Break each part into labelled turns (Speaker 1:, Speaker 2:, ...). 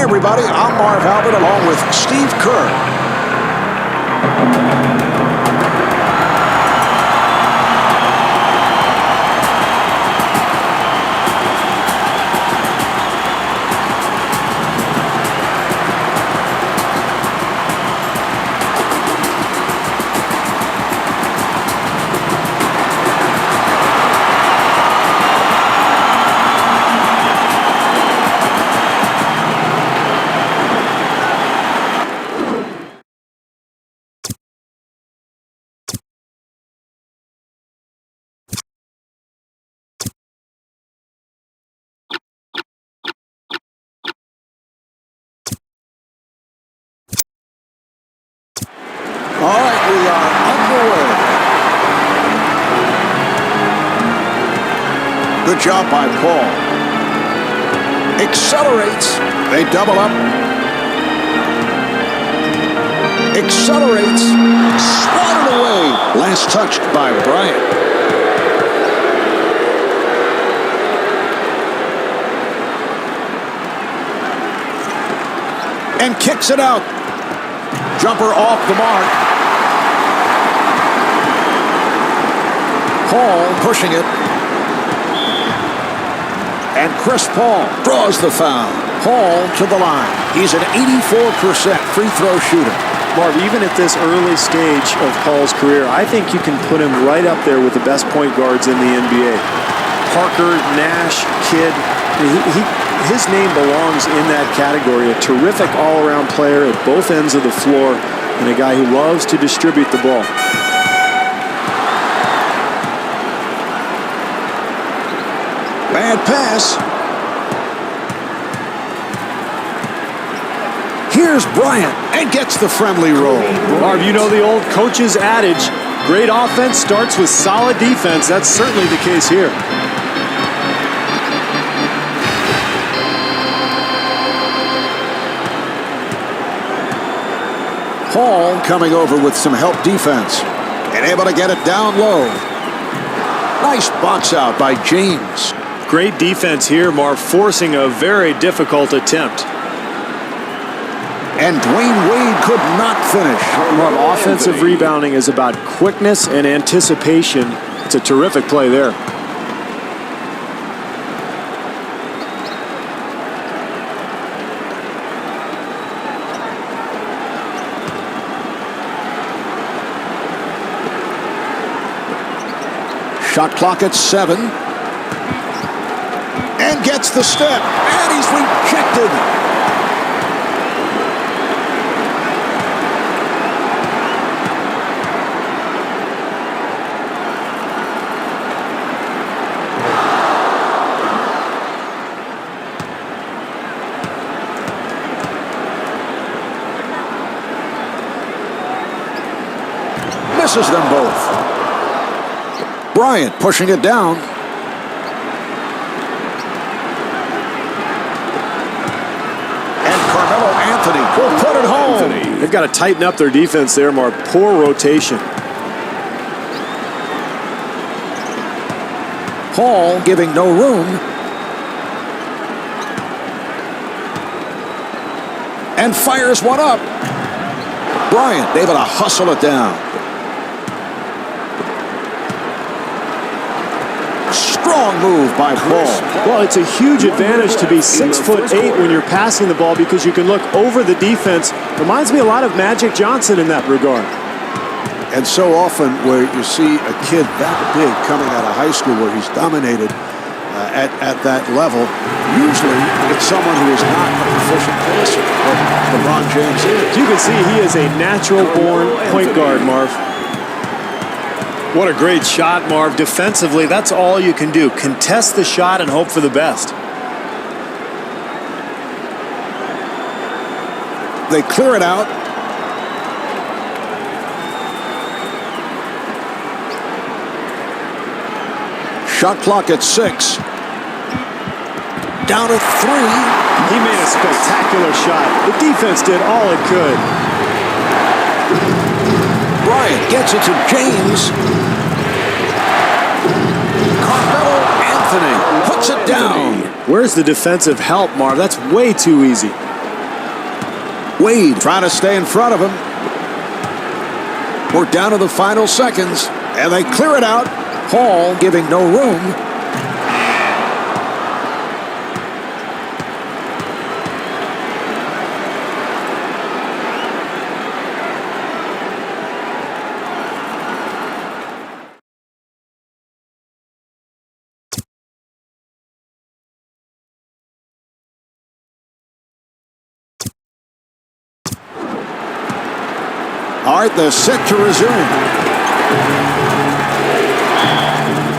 Speaker 1: everybody, I'm Marv Albert along with Steve Kerr. All right, we are underway. Good job by Paul. Accelerates. They double up. Accelerates. Swatted away. Last touched by Bryant. And kicks it out. Jumper off the mark. Paul pushing it. And Chris Paul draws the foul. Paul to the line. He's an 84% free throw shooter.
Speaker 2: Marv, even at this early stage of Paul's career, I think you can put him right up there with the best point guards in the NBA. Parker, Nash, Kidd, his name belongs in that category. A terrific all-around player at both ends of the floor and a guy who loves to distribute the ball.
Speaker 1: Bad pass. Here's Bryant and gets the friendly roll.
Speaker 2: Marv, you know the old coach's adage, great offense starts with solid defense. That's certainly the case here.
Speaker 1: Paul coming over with some help defense and able to get it down low. Nice box out by James.
Speaker 2: Great defense here, Marv, forcing a very difficult attempt.
Speaker 1: And Dwayne Wade could not finish.
Speaker 2: Marv, offensive rebounding is about quickness and anticipation. It's a terrific play there.
Speaker 1: Shot clock at 7. And gets the step. And he's rejected. Misses them both. Bryant pushing it down. And Carmelo Anthony will put it home.
Speaker 2: They've got to tighten up their defense there, Mark. Poor rotation.
Speaker 1: Paul giving no room. And fires one up. Bryant able to hustle it down. Strong move by Paul.
Speaker 2: Well, it's a huge advantage to be 6'8" when you're passing the ball because you can look over the defense. Reminds me a lot of Magic Johnson in that regard.
Speaker 1: And so often where you see a kid that big coming out of high school where he's dominated at that level, usually it's someone who is not a proficient passer. LeBron James is.
Speaker 2: You can see he is a natural-born point guard, Marv. What a great shot, Marv. Defensively, that's all you can do. Contest the shot and hope for the best.
Speaker 1: They clear it out. Shot clock at 6. Down at 3.
Speaker 2: He made a spectacular shot. The defense did all it could.
Speaker 1: Bryant gets it to James. Carmelo Anthony puts it down.
Speaker 2: Where's the defensive help, Marv? That's way too easy.
Speaker 1: Wade trying to stay in front of him. We're down to the final seconds, and they clear it out. Paul giving no room. All right, they're set to resume.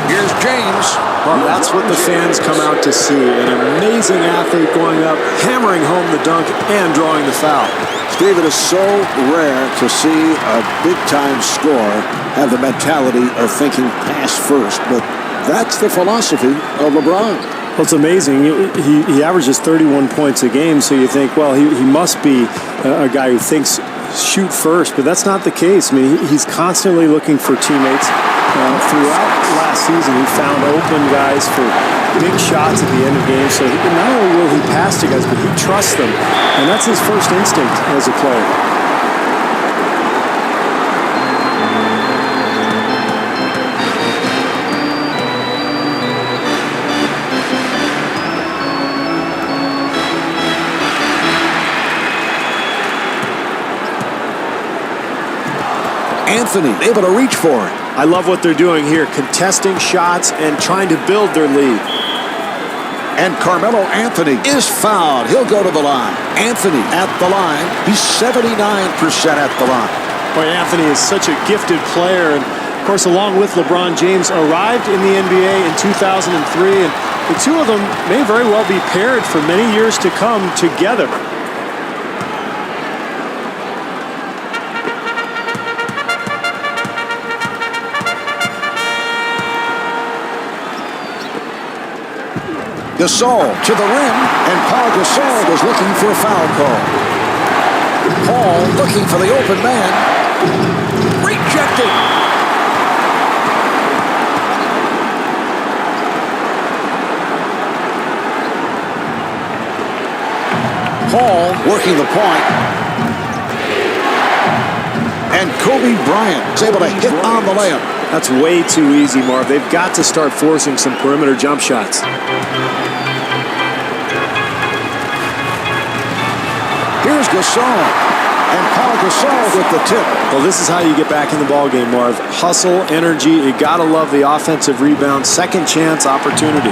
Speaker 1: Here's James.
Speaker 2: Well, that's what the fans come out to see. An amazing athlete going up, hammering home the dunk, and drawing the foul.
Speaker 1: Steve, it is so rare to see a big-time scorer have the mentality of thinking pass first, but that's the philosophy of LeBron.
Speaker 2: Well, it's amazing. He averages 31 points a game, so you think, well, he must be a guy who thinks shoot first, but that's not the case. I mean, he's constantly looking for teammates. Throughout last season, he found open guys for big shots at the end of games. So not only will he pass to guys, but he trusts them. And that's his first instinct as a player.
Speaker 1: Anthony able to reach for it.
Speaker 2: I love what they're doing here, contesting shots and trying to build their lead.
Speaker 1: And Carmelo Anthony is fouled. He'll go to the line. Anthony at the line. He's 79% at the line.
Speaker 2: Boy, Anthony is such a gifted player. And, of course, along with LeBron James, arrived in the NBA in 2003. And the two of them may very well be paired for many years to come together.
Speaker 1: Gasol to the rim, and Paul Gasol was looking for a foul call. Paul looking for the open man. Rejected. Paul working the point. And Kobe Bryant is able to hit on the layup.
Speaker 2: That's way too easy, Marv. They've got to start forcing some perimeter jump shots.
Speaker 1: Here's Gasol, and Paul Gasol with the tip.
Speaker 2: Well, this is how you get back in the ballgame, Marv. Hustle, energy, you got to love the offensive rebound, second chance opportunity.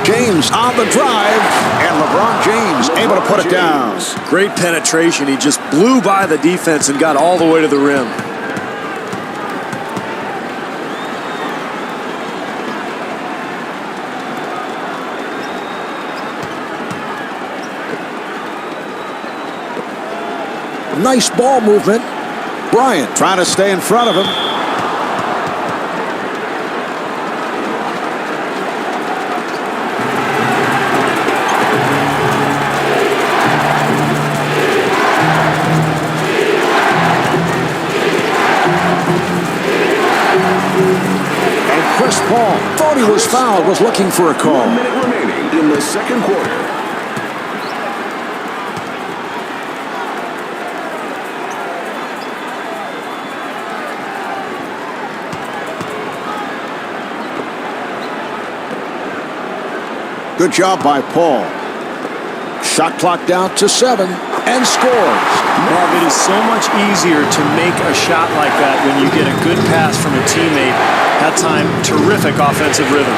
Speaker 1: James on the drive, and LeBron James able to put it down.
Speaker 2: Great penetration. He just blew by the defense and got all the way to the rim.
Speaker 1: Nice ball movement. Bryant trying to stay in front of him. And Chris Paul thought he was fouled, was looking for a call.
Speaker 3: 1 minute remaining in the second quarter.
Speaker 1: Good job by Paul. Shot clock down to 7 and scores.
Speaker 2: Marv, it is so much easier to make a shot like that when you get a good pass from a teammate. That time, terrific offensive rhythm.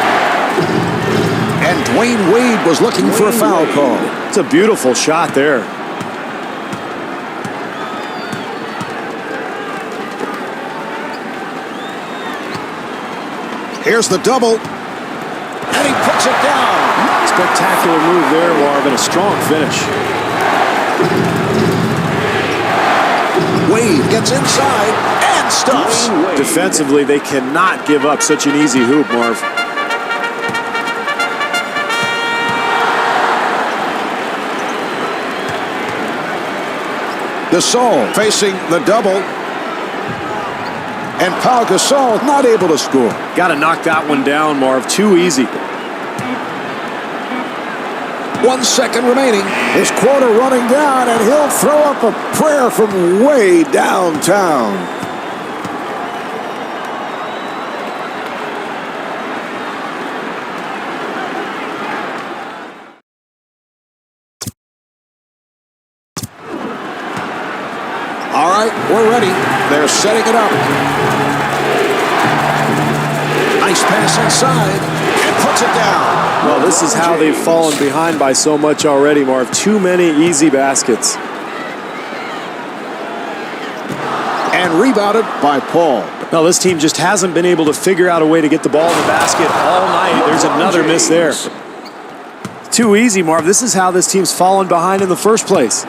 Speaker 1: And Dwayne Wade was looking for a foul call.
Speaker 2: It's a beautiful shot there.
Speaker 1: Here's the double. And he puts it down.
Speaker 2: Spectacular move there, Marv, and a strong finish.
Speaker 1: Wade gets inside and stuffs.
Speaker 2: Defensively, they cannot give up such an easy hoop, Marv.
Speaker 1: Gasol facing the double. And Paul Gasol not able to score.
Speaker 2: Got to knock that one down, Marv. Too easy.
Speaker 1: 1 second remaining. His quarter running down, and he'll throw up a prayer from way downtown. All right, we're ready. They're setting it up. Nice pass inside, and puts it down.
Speaker 2: Well, this is how they've fallen behind by so much already, Marv. Too many easy baskets.
Speaker 1: And rebounded by Paul.
Speaker 2: No, this team just hasn't been able to figure out a way to get the ball in the basket all night. There's another miss there. Too easy, Marv. This is how this team's fallen behind in the first place.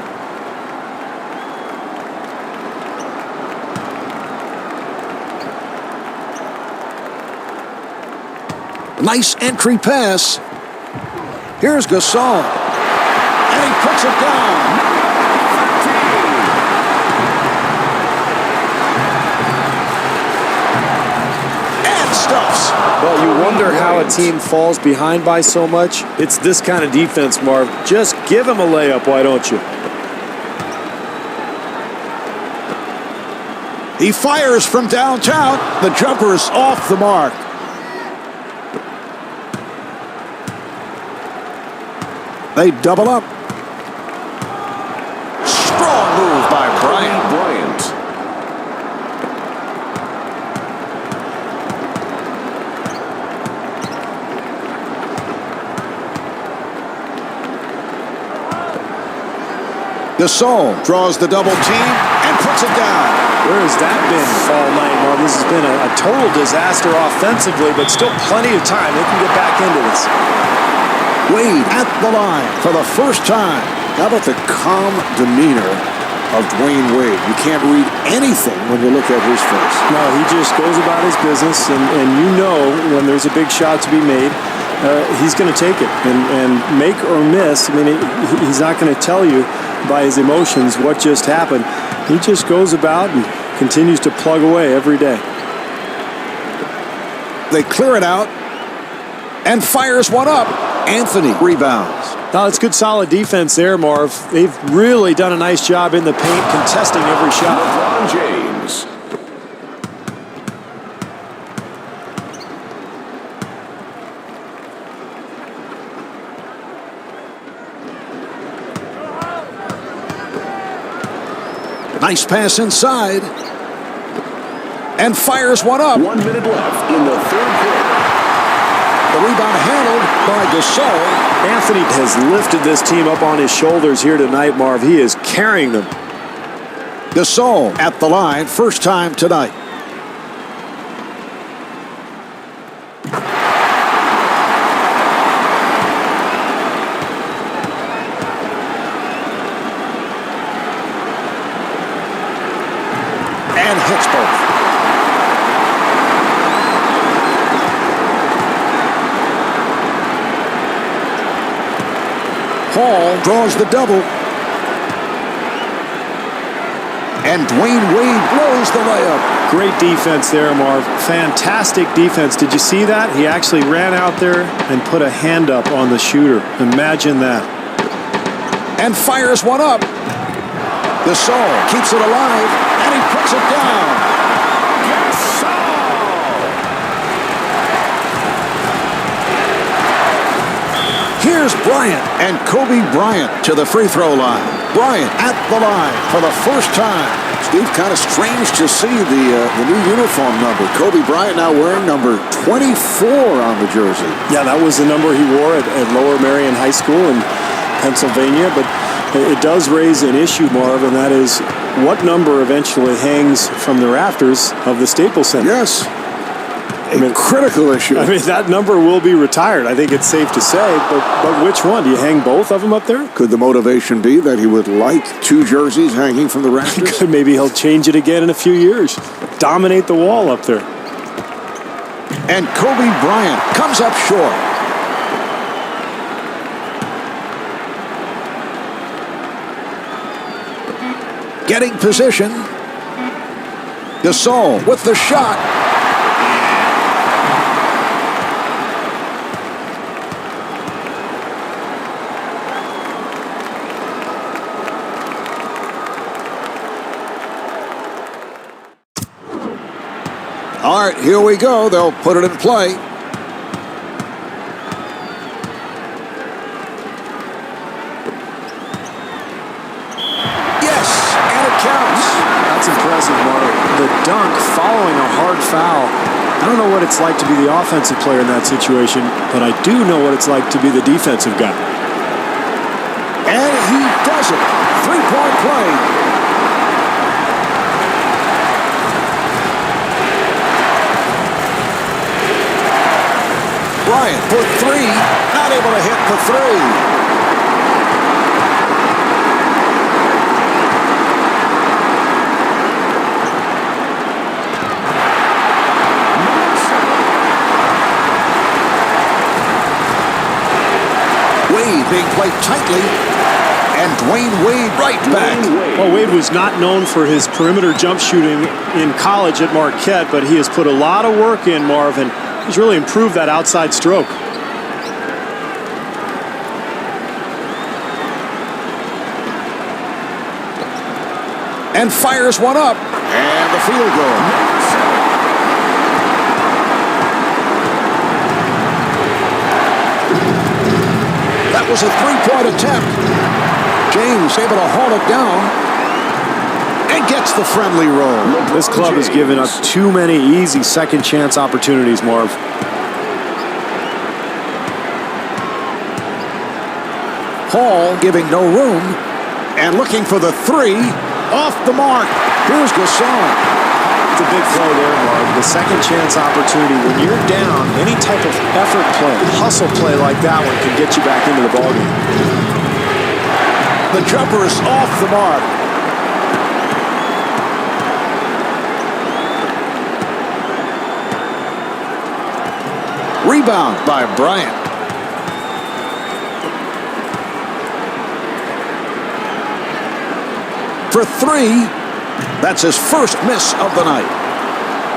Speaker 1: Nice entry pass. Here's Gasol. And he puts it down. And stuffs.
Speaker 2: Well, you wonder how a team falls behind by so much. It's this kind of defense, Marv. Just give them a layup, why don't you?
Speaker 1: He fires from downtown. The jumper is off the mark. They double up. Strong move by Bryant. Gasol draws the double team and puts it down.
Speaker 2: Where has that been all night, Marv? This has been a total disaster offensively, but still plenty of time. They can get back into this.
Speaker 1: Wade at the line for the first time. How about the calm demeanor of Dwayne Wade? You can't read anything when you look at his face.
Speaker 2: No, he just goes about his business, and you know when there's a big shot to be made, he's going to take it and make or miss. I mean, he's not going to tell you by his emotions what just happened. He just goes about and continues to plug away every day.
Speaker 1: They clear it out and fires one up. Anthony rebounds.
Speaker 2: Now, it's good, solid defense there, Marv. They've really done a nice job in the paint, contesting every shot.
Speaker 3: LeBron James.
Speaker 1: Nice pass inside. And fires one up.
Speaker 3: 1 minute left in the third quarter.
Speaker 1: The rebound handled by Gasol.
Speaker 2: Anthony has lifted this team up on his shoulders here tonight, Marv. He is carrying them.
Speaker 1: Gasol at the line, first time tonight. And hits both. Paul draws the double. And Dwayne Wade blows the layup.
Speaker 2: Great defense there, Marv. Fantastic defense. Did you see that? He actually ran out there and put a hand up on the shooter. Imagine that.
Speaker 1: And fires one up. Gasol keeps it alive, and he puts it down. Here's Bryant, and Kobe Bryant to the free throw line. Bryant at the line for the first time. Steve, kind of strange to see the new uniform number. Kobe Bryant now wearing number 24 on the jersey.
Speaker 2: Yeah, that was the number he wore at Lower Merion High School in Pennsylvania, but it does raise an issue, Marv, and that is what number eventually hangs from the rafters of the Staples Center.
Speaker 1: Yes. A critical issue.
Speaker 2: I mean, that number will be retired. I think it's safe to say, but which one? Do you hang both of them up there?
Speaker 1: Could the motivation be that he would like two jerseys hanging from the rafters?
Speaker 2: Maybe he'll change it again in a few years. Dominate the wall up there.
Speaker 1: And Kobe Bryant comes up short. Getting position. Gasol with the shot. All right, here we go. They'll put it in play. Yes, and it counts.
Speaker 2: That's impressive, Mark. The dunk following a hard foul. I don't know what it's like to be the offensive player in that situation, but I do know what it's like to be the defensive guy.
Speaker 1: And he does it. Three-point play. Bryant for three. Not able to hit the three. Wade being played tightly, and Dwayne Wade right back.
Speaker 2: Well, Wade was not known for his perimeter jump shooting in college at Marquette, but he has put a lot of work in, Marvin. He's really improved that outside stroke.
Speaker 1: And fires one up, and the field goal. That was a three-point attempt. James able to haul it down and gets the friendly roll.
Speaker 2: This club has given up too many easy second chance opportunities, Marv.
Speaker 1: Hall giving no room and looking for the three. Off the mark. Here's Gasol.
Speaker 2: It's a big play there, Marv. The second chance opportunity. When you're down, any type of effort play, hustle play like that one can get you back into the ballgame.
Speaker 1: The jumper is off the mark. Rebound by Bryant. For three. That's his first miss of the night.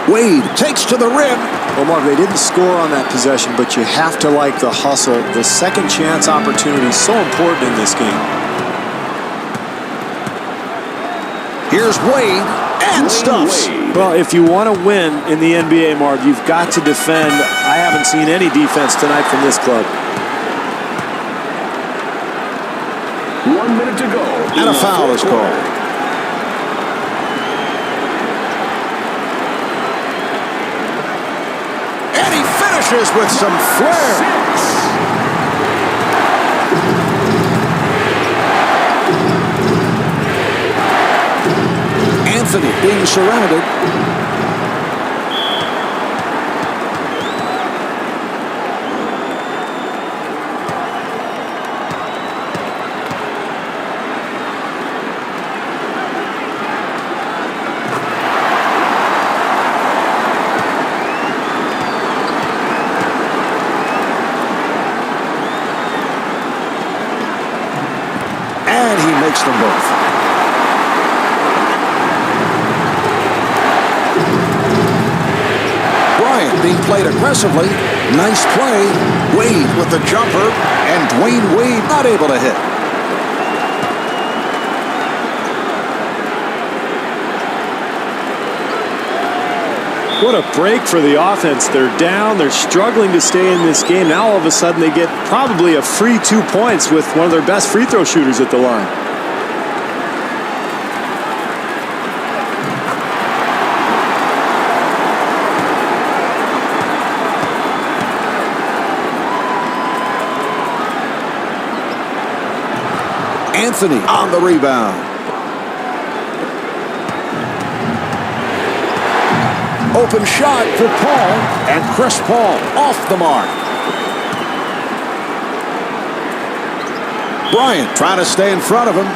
Speaker 1: Wade takes to the rim.
Speaker 2: Well, Marv, they didn't score on that possession, but you have to like the hustle. The second chance opportunity is so important in this game.
Speaker 1: Here's Wade and stuffs.
Speaker 2: Well, if you want to win in the NBA, Marv, you've got to defend. I haven't seen any defense tonight from this club.
Speaker 3: 1 minute to go.
Speaker 1: And a foul is called. And he finishes with some flair. Anthony being surrounded. And he makes them both. Being played aggressively. Nice play. Wade with the jumper, and Dwayne Wade not able to hit.
Speaker 2: What a break for the offense. They're down. They're struggling to stay in this game. Now all of a sudden they get probably a free 2 points with one of their best free throw shooters at the line.
Speaker 1: Anthony on the rebound. Open shot for Paul, and Chris Paul off the mark. Bryant trying to stay in front of him.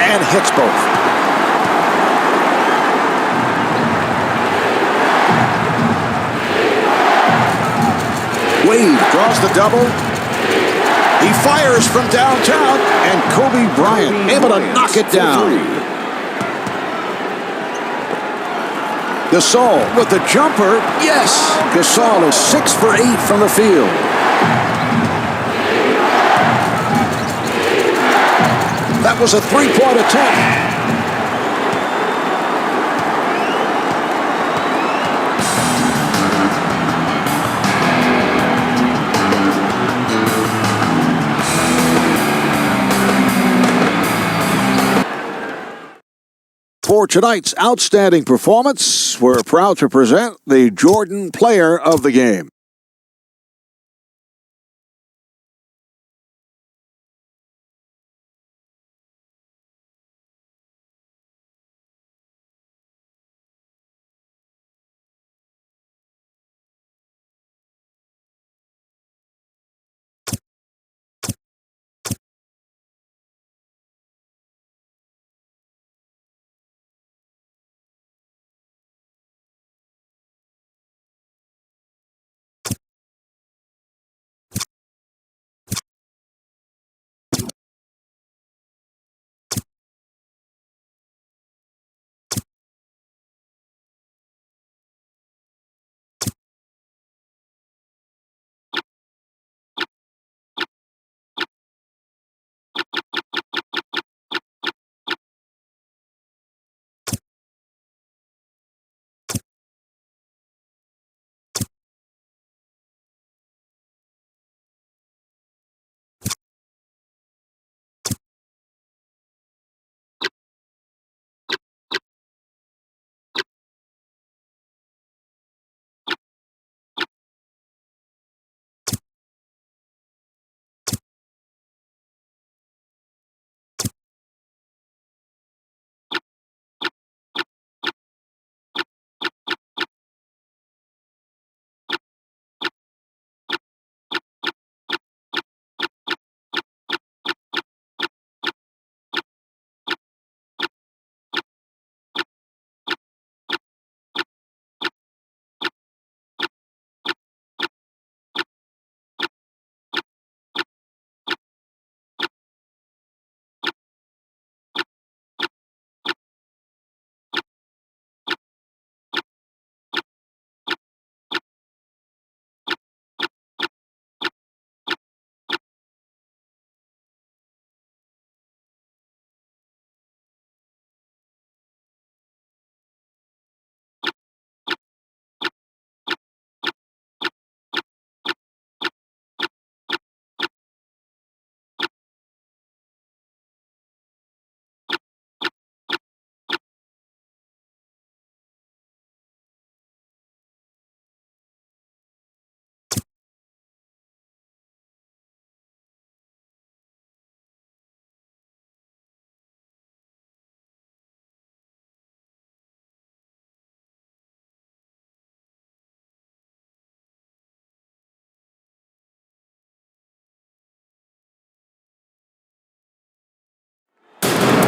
Speaker 1: And hits both. Wade draws the double. He fires from downtown, and Kobe Bryant able to knock it down. Gasol with the jumper. Yes! Gasol is 6 for 8 from the field. That was a three-point attempt. For tonight's outstanding performance, we're proud to present the Jordan Player of the Game.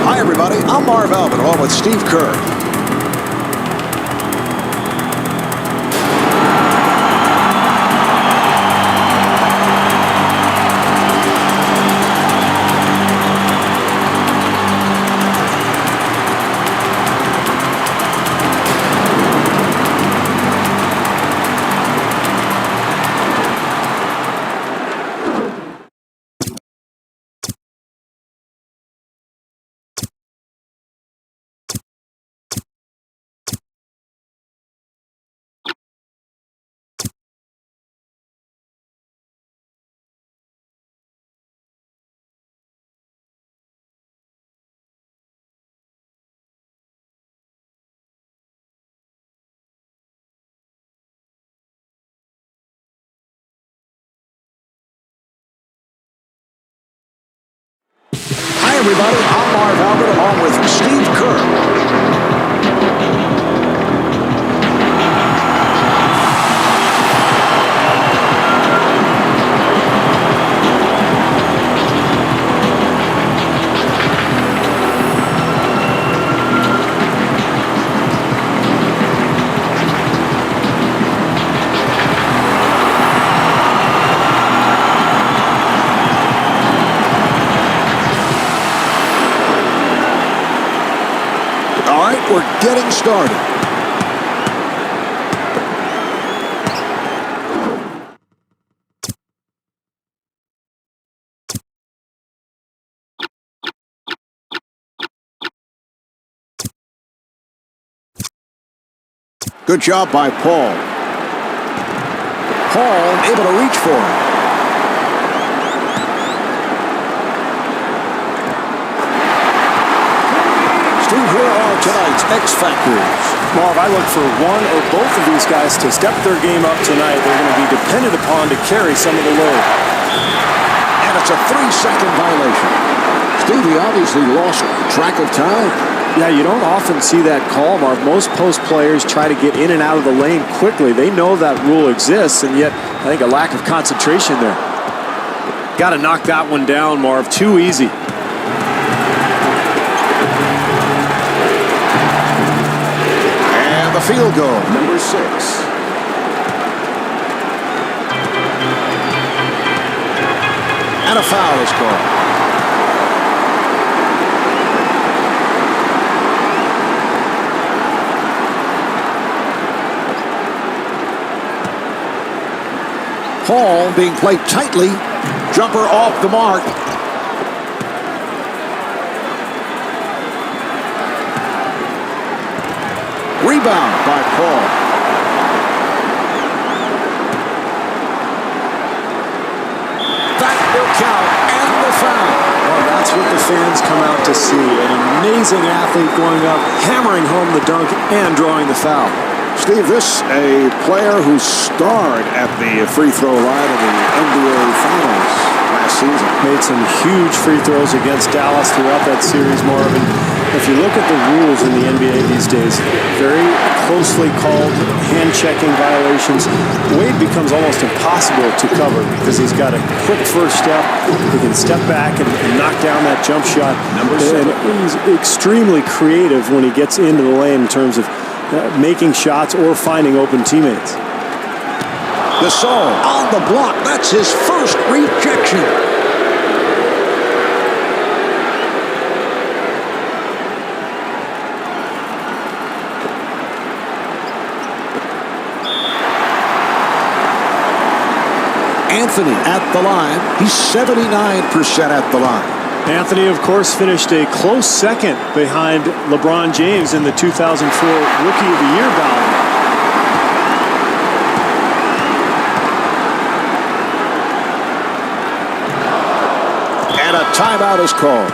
Speaker 1: Hi, everybody. I'm Marv Albert, along with Steve Kerr. Hi, everybody. I'm Marv Albert, along with Steve Kerr. we're getting started. Good job by Paul. Paul able to reach for it. Steve, here are tonight's X Factors.
Speaker 2: Marv, I look for one or both of these guys to step their game up tonight. They're going to be dependent upon to carry some of the load.
Speaker 1: And it's a 3-second violation. Steve, he obviously lost track of time.
Speaker 2: Yeah, you don't often see that call, Marv. Most post players try to get in and out of the lane quickly. They know that rule exists, and yet I think a lack of concentration there. Got to knock that one down, Marv. Too easy.
Speaker 1: And the field goal.
Speaker 3: Number 6.
Speaker 1: And a foul is called. Paul being played tightly. Jumper off the mark. Rebound by Paul. That will count. And the foul.
Speaker 2: Well, that's what the fans come out to see. An amazing athlete going up, hammering home the dunk, and drawing the foul.
Speaker 1: Steve, this a player who starred at the free throw line in the NBA Finals last season.
Speaker 2: Made some huge free throws against Dallas throughout that series, Marvin. If you look at the rules in the NBA these days, very closely called hand-checking violations. Wade becomes almost impossible to cover because he's got a quick first step. He can step back and knock down that jump shot.
Speaker 3: Number 7.
Speaker 2: And he's extremely creative when he gets into the lane in terms of making shots or finding open teammates.
Speaker 1: Gasol on the block. That's his first rejection. Anthony at the line. He's 79% at the line.
Speaker 2: Anthony, of course, finished a close second behind LeBron James in the 2004 Rookie of the Year ballot.
Speaker 1: And a timeout is called.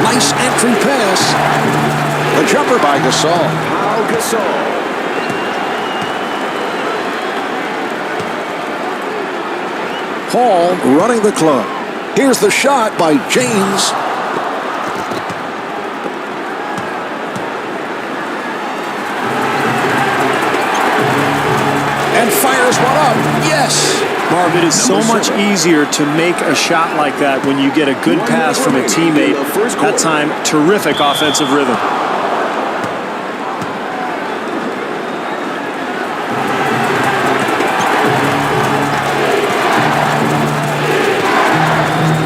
Speaker 1: Nice entry pass. The jumper by Gasol.
Speaker 3: Pau Gasol.
Speaker 1: Paul running the club. Here's the shot by James. And fires one up. Yes.
Speaker 2: Marv, it is so much easier to make a shot like that when you get a good pass from a teammate. That time, terrific offensive rhythm.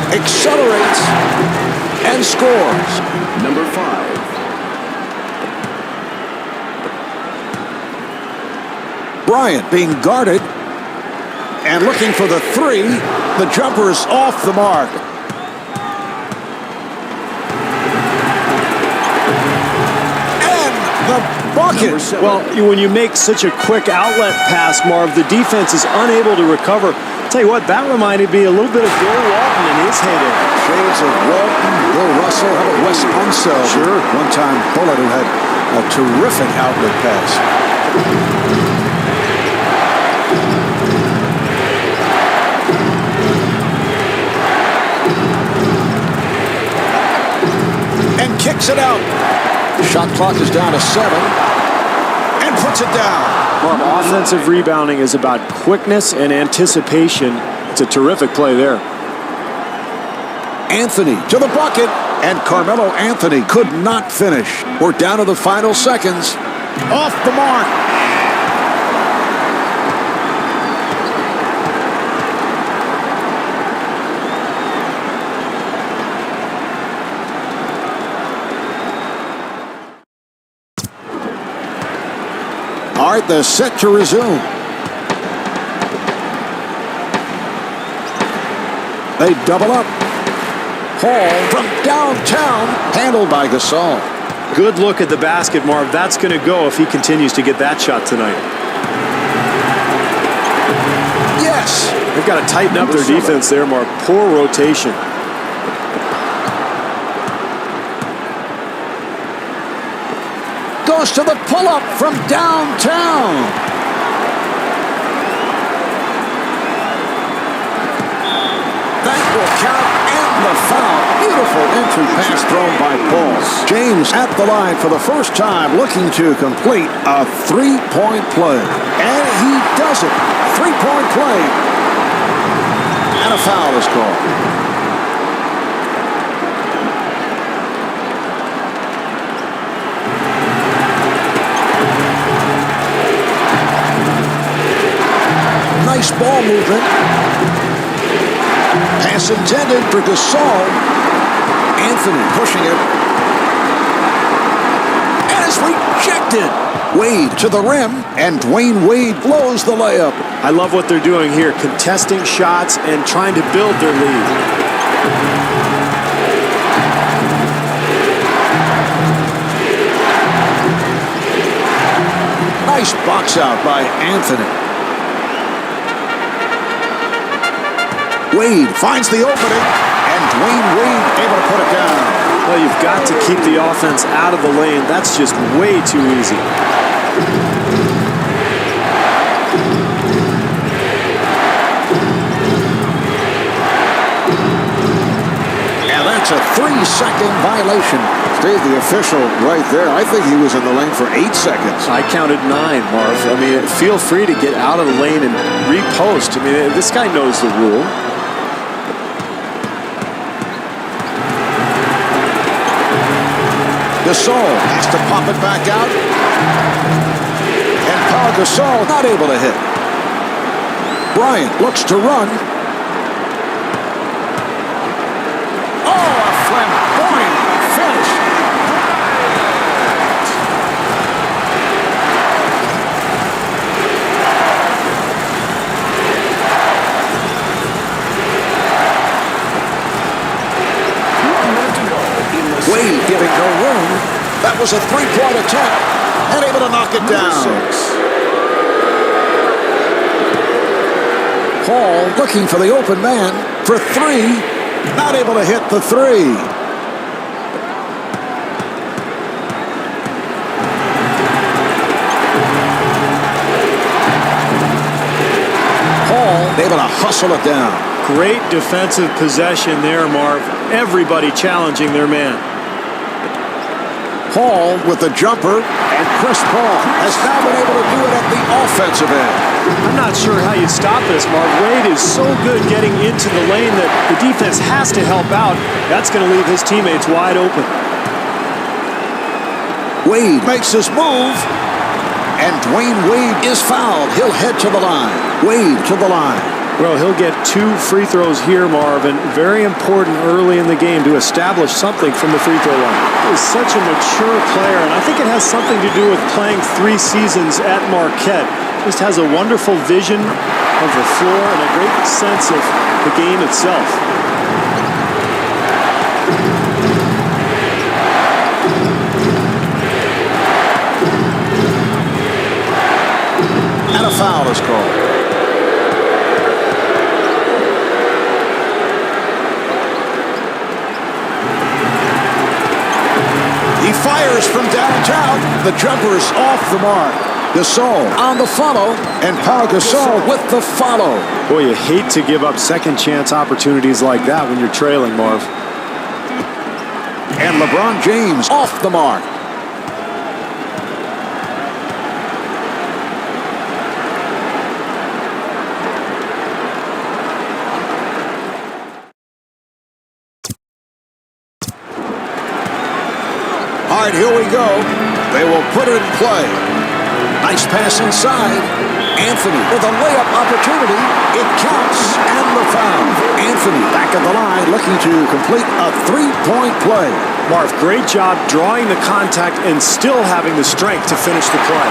Speaker 1: Accelerates and scores.
Speaker 3: Number 5.
Speaker 1: Bryant being guarded and looking for the three. The jumper is off the mark. And the bucket.
Speaker 2: Well, when you make such a quick outlet pass, Marv, the defense is unable to recover. Tell you what, that reminded me a little bit of Bill Walton in his heyday.
Speaker 1: Shades of Walton, Bill Russell, how about Wes Unseld?
Speaker 2: Sure.
Speaker 1: One-time Bullet who had a terrific outlet pass. And kicks it out. Shot clock is down to 7. And puts it down.
Speaker 2: Well, offensive rebounding is about quickness and anticipation. It's a terrific play there.
Speaker 1: Anthony to the bucket. And Carmelo Anthony could not finish. We're down to the final seconds. Off the mark. All right, they're set to resume. They double up. Hall from downtown, handled by Gasol.
Speaker 2: Good look at the basket, Marv. That's going to go if he continues to get that shot tonight.
Speaker 1: Yes.
Speaker 2: They've got to tighten up their defense there, Marv. Poor rotation.
Speaker 1: Goes to the pull-up from downtown. That will count, and the foul. Beautiful entry pass thrown by Paul. James at the line for the first time, looking to complete a three-point play. And he does it. Three-point play. And a foul is called. Nice ball movement. Pass intended for Gasol. Anthony pushing it. And it's rejected. Wade to the rim, and Dwayne Wade blows the layup.
Speaker 2: I love what they're doing here, contesting shots and trying to build their lead.
Speaker 1: Nice box out by Anthony. Wade finds the opening, and Dwayne Wade able to put it down.
Speaker 2: Well, you've got to keep the offense out of the lane. That's just way too easy.
Speaker 1: And that's a 3-second violation. Steve, the official right there, I think he was in the lane for 8 seconds.
Speaker 2: I counted 9, Marv. I mean, feel free to get out of the lane and repost. I mean, this guy knows the rule.
Speaker 1: Gasol has to pop it back out. And Paul Gasol not able to hit. Bryant looks to run. Oh, a flamboyant finish. Wade giving no room. That was a three-point attempt, and able to knock it down. Hall looking for the open man for three. Not able to hit the three. Hall able to hustle it down.
Speaker 2: Great defensive possession there, Marv. Everybody challenging their man.
Speaker 1: Hall with the jumper, and Chris Paul has now been able to do it at the offensive end.
Speaker 2: I'm not sure how you stop this, Marv. Wade is so good getting into the lane that the defense has to help out. That's going to leave his teammates wide open.
Speaker 1: Wade makes his move, and Dwayne Wade is fouled. He'll head to the line. Wade to the line.
Speaker 2: Well, he'll get 2 free throws here, Marvin. Very important early in the game to establish something from the free throw line. He's such a mature player, and I think it has something to do with playing 3 seasons at Marquette. Just has a wonderful vision of the floor and a great sense of the game itself.
Speaker 1: And a foul is called. He fires from downtown. The jumper's off the mark. Gasol on the follow, and Pau Gasol with the follow.
Speaker 2: Boy, you hate to give up second chance opportunities like that when you're trailing, Marv.
Speaker 1: And LeBron James off the mark. All right, here we go. They will put it in play. Nice pass inside. Anthony with a layup opportunity. It counts, and the foul. Anthony back at the line looking to complete a three-point play.
Speaker 2: Marv, great job drawing the contact and still having the strength to finish the play.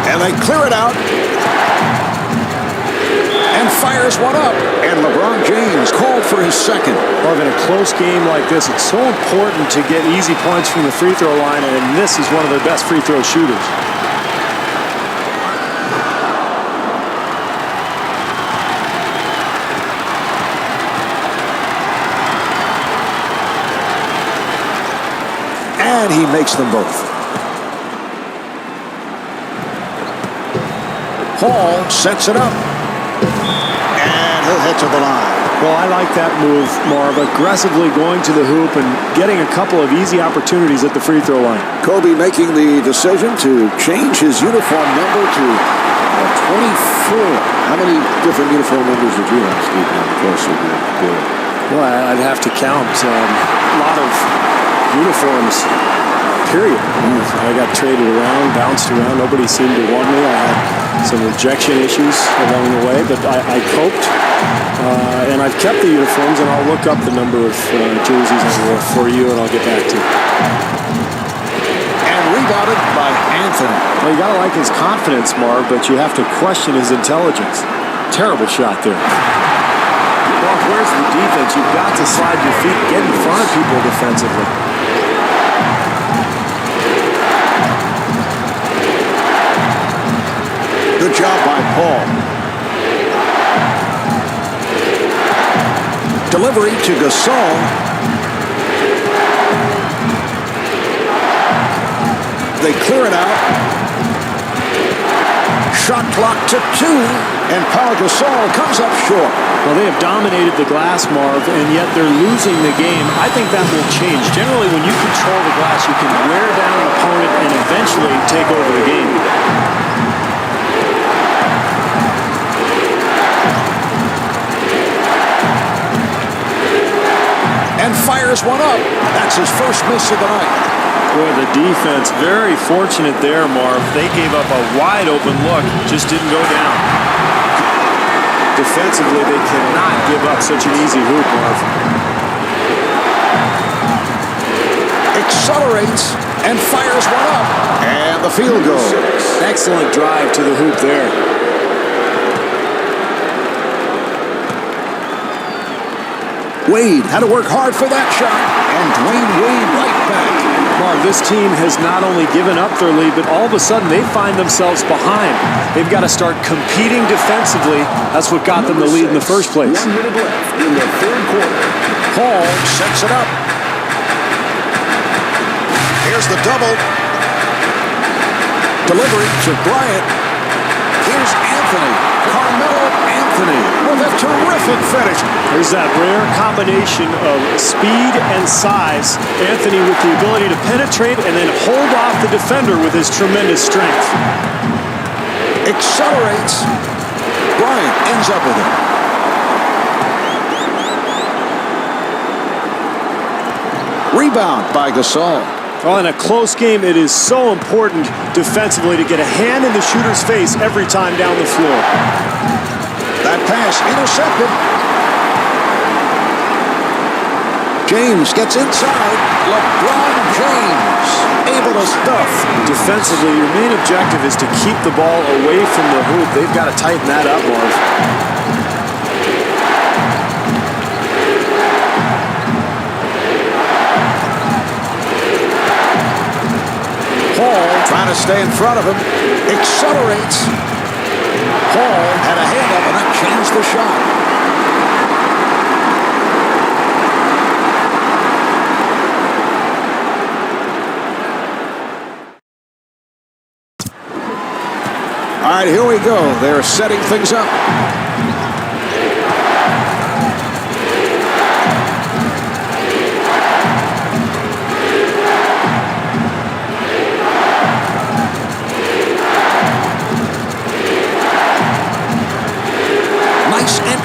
Speaker 1: And they clear it out. And fires one up. And LeBron James called for his second.
Speaker 2: Marv, in a close game like this, it's so important to get easy points from the free throw line, and this is one of their best free throw shooters.
Speaker 1: And he makes them both. Paul sets it up. And he'll head to the line.
Speaker 2: Well, I like that move, Marv, aggressively going to the hoop and getting a couple of easy opportunities at the free throw line.
Speaker 1: Kobe making the decision to change his uniform number to 24. How many different uniform numbers did you have, Steve, in the course of your career?
Speaker 2: Well, I'd have to count a lot of uniforms, period. I got traded around, bounced around. Nobody seemed to want me. I had some rejection issues along the way, but I coped. And I've kept the uniforms, and I'll look up the number of jerseys I wore for you, and I'll get back to you.
Speaker 1: And rebounded by Anthony.
Speaker 2: Well, you got to like his confidence, Marv, but you have to question his intelligence. Terrible shot there. Well, where's the defense? You've got to slide your feet, get in front of people defensively.
Speaker 1: Good job by Paul. Delivery to Gasol. They clear it out. Shot clock to 2, and Paul Gasol comes up short.
Speaker 2: Well, they have dominated the glass, Marv, and yet they're losing the game. I think that will change. Generally, when you control the glass, you can wear down an opponent and eventually take over the game.
Speaker 1: And fires one up. That's his first miss of the night.
Speaker 2: Boy, the defense very fortunate there, Marv. They gave up a wide open look, just didn't go down. Defensively, they cannot give up such an easy hoop, Marv.
Speaker 1: Accelerates and fires one up. And the field goal.
Speaker 2: Excellent drive to the hoop there.
Speaker 1: Wade had to work hard for that shot. And Dwayne Wade right back.
Speaker 2: Marv, this team has not only given up their lead, but all of a sudden they find themselves behind. They've got to start competing defensively. That's what got them the lead in the first place.
Speaker 3: 1 minute left in the third quarter.
Speaker 1: Paul sets it up. Here's the double. Delivery to Bryant. Here's Anthony. Carmelo Anthony with a terrific finish.
Speaker 2: There's that rare combination of speed and size. Anthony with the ability to penetrate and then hold off the defender with his tremendous strength.
Speaker 1: Accelerates. Bryant ends up with it. Rebound by Gasol.
Speaker 2: Well, in a close game, it is so important defensively to get a hand in the shooter's face every time down the floor.
Speaker 1: That pass intercepted. James gets inside. LeBron James able to stuff.
Speaker 2: Defensively, your main objective is to keep the ball away from the hoop. They've got to tighten that up, Marv.
Speaker 1: Paul trying to stay in front of him. Accelerates. Paul had a hand up, and that changed the shot. All right, here we go. They're setting things up.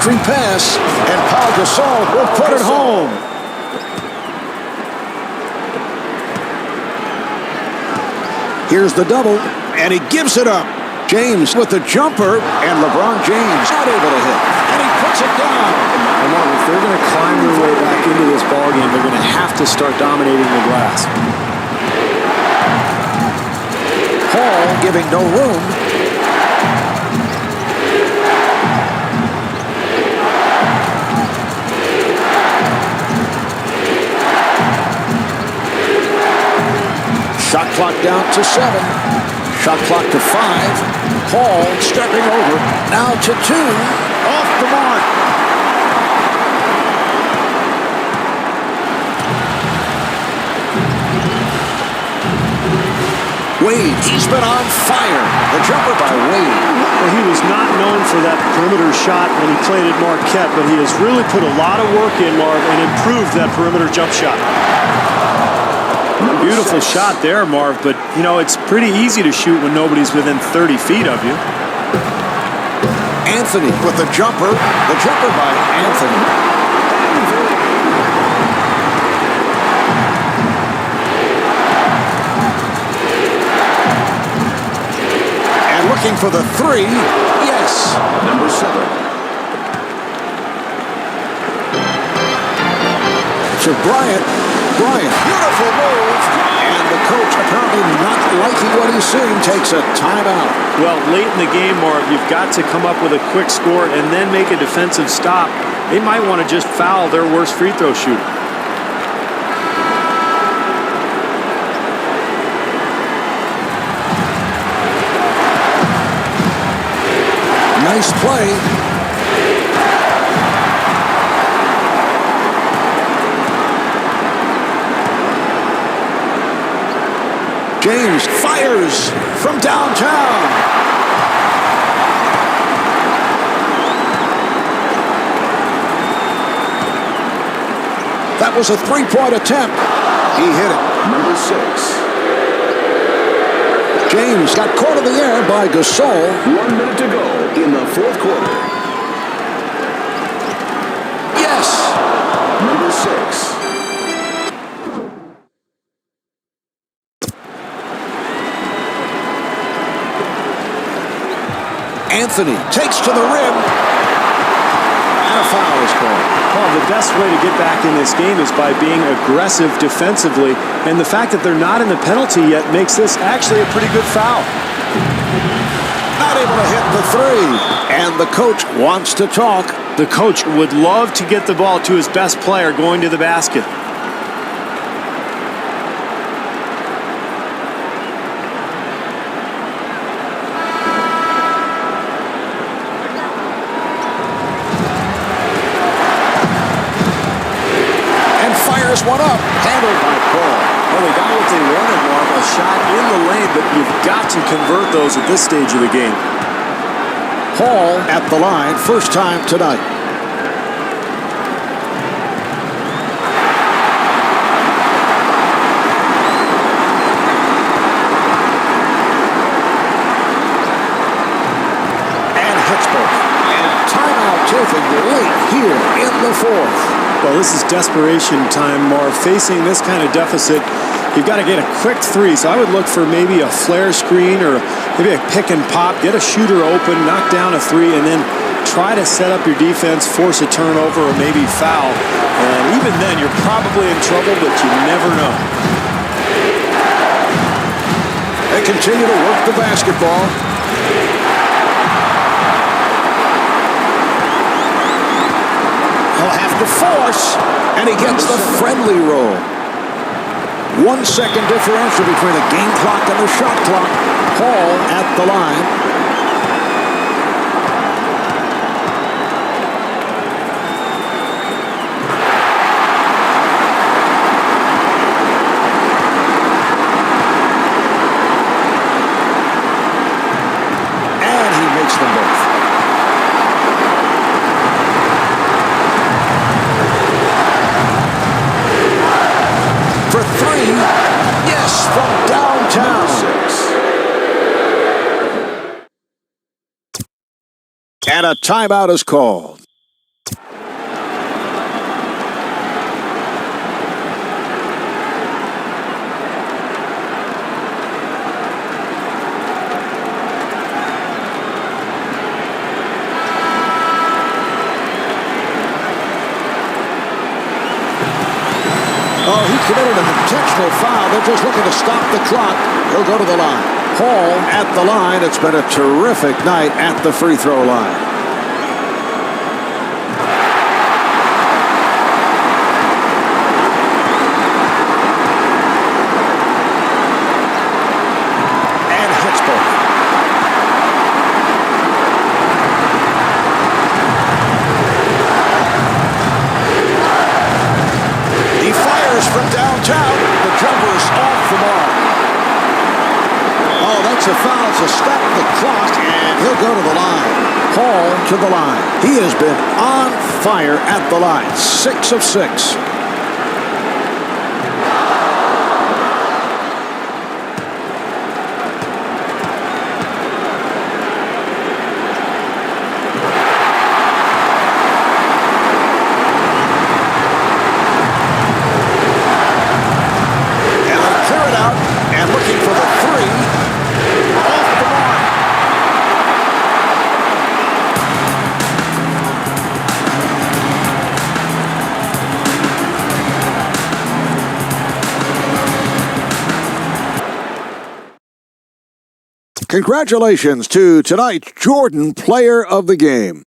Speaker 1: entry pass, and Pau Gasol will put it home. Here's the double, and he gives it up. James with the jumper, and LeBron James not able to hit, and he puts it down.
Speaker 2: And if they're going to climb their way back into this ballgame, they're going to have to start dominating the glass.
Speaker 1: Hall giving no room. Shot clock down to 7. Shot clock to 5. Hall stepping over. Now to 2. Off the mark. Wade, he's been on fire. The jumper by Wade.
Speaker 2: Well, he was not known for that perimeter shot when he played at Marquette, but he has really put a lot of work in, Marv, and improved that perimeter jump shot. Beautiful shot there, Marv, but, you know, it's pretty easy to shoot when nobody's within 30 feet of you.
Speaker 1: Anthony with the jumper. The jumper by Anthony. Looking for the 3. Yes.
Speaker 3: Number 7.
Speaker 1: To Bryant. Beautiful move. And the coach, apparently not liking what he's seeing, takes a timeout.
Speaker 2: Well, late in the game, Marv, you've got to come up with a quick score and then make a defensive stop. They might want to just foul their worst free throw shooter.
Speaker 1: Nice play. James fires from downtown. That was a three-point attempt. He hit it.
Speaker 3: Number 6.
Speaker 1: James got caught in the air by Gasol.
Speaker 3: 1 minute to go in the fourth quarter.
Speaker 1: Yes.
Speaker 3: Number 6.
Speaker 1: Anthony takes to the rim. And a foul is called.
Speaker 2: Well, the best way to get back in this game is by being aggressive defensively. And the fact that they're not in the penalty yet makes this actually a pretty good foul.
Speaker 1: Not able to hit the 3. And the coach wants to talk.
Speaker 2: The coach would love to get the ball to his best player going to the basket.
Speaker 1: One up, handled by Paul.
Speaker 2: Well, they got what they wanted, Marv, a shot in the lane, but you've got to convert those at this stage of the game.
Speaker 1: Hall at the line, first time tonight. And hits both. And timeout taken late here in the fourth.
Speaker 2: Well, this is desperation time, Marv. Facing this kind of deficit, you've got to get a quick 3. So I would look for maybe a flare screen or maybe a pick and pop, get a shooter open, knock down a 3, and then try to set up your defense, force a turnover, or maybe foul. And even then, you're probably in trouble, but you never know.
Speaker 1: They continue to work the basketball. He'll have to force, and he gets the friendly roll. 1 second differential between the game clock and the shot clock. Hall at the line. And he makes them both. For 3, yes, from downtown. 6. And a timeout is called. intentional foul. They're just looking to stop the clock. He'll go to the line. Hall at the line. It's been a terrific night at the free throw line. From downtown, the jumper's off the mark. Oh, that's a foul to stop the clock, and he'll go to the line. Hall to the line. He has been on fire at the line. 6 of 6. Congratulations to tonight's Jordan Player of the Game.